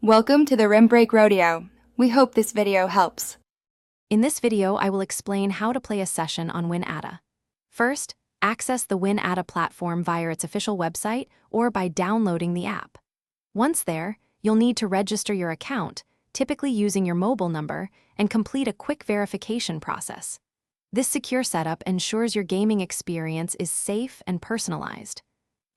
Welcome to the Rim Break Rodeo. We hope this video helps. In this video, I will explain how to play a session on WinAdda. First, access the WinAdda platform via its official website or by downloading the app. Once there, you'll need to register your account, typically using your mobile number, and complete a quick verification process. This secure setup ensures your gaming experience is safe and personalized.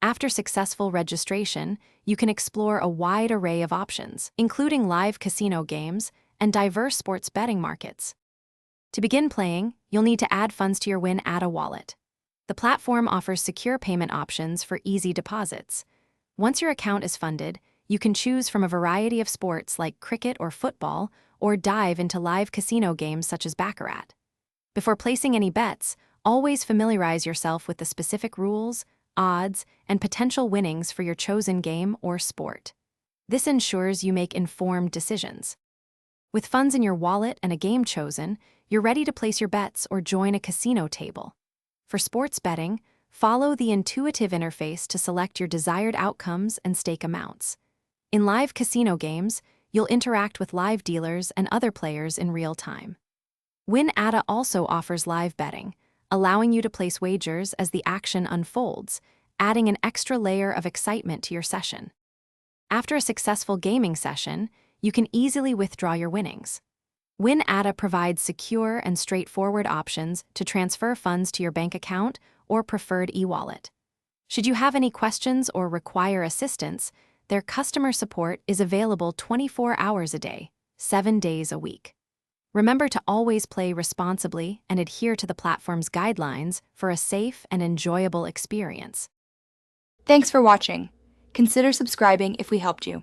After successful registration, you can explore a wide array of options, including live casino games and diverse sports betting markets. To begin playing, you'll need to add funds to your WinAdda wallet. The platform offers secure payment options for easy deposits. Once your account is funded, you can choose from a variety of sports like cricket or football, or dive into live casino games such as Baccarat. Before placing any bets, always familiarize yourself with the specific rules, odds, and potential winnings for your chosen game or sport. This ensures you make informed decisions. With funds in your wallet and a game chosen, you're ready to place your bets or join a casino table. For sports betting, follow the intuitive interface to select your desired outcomes and stake amounts. In live casino games, you'll interact with live dealers and other players in real time. WinAdda also offers live betting, allowing you to place wagers as the action unfolds, adding an extra layer of excitement to your session. After a successful gaming session, you can easily withdraw your winnings. WinAdda provides secure and straightforward options to transfer funds to your bank account or preferred e-wallet. Should you have any questions or require assistance, their customer support is available 24 hours a day, 7 days a week. Remember to always play responsibly and adhere to the platform's guidelines for a safe and enjoyable experience. Thanks for watching. Consider subscribing if we helped you.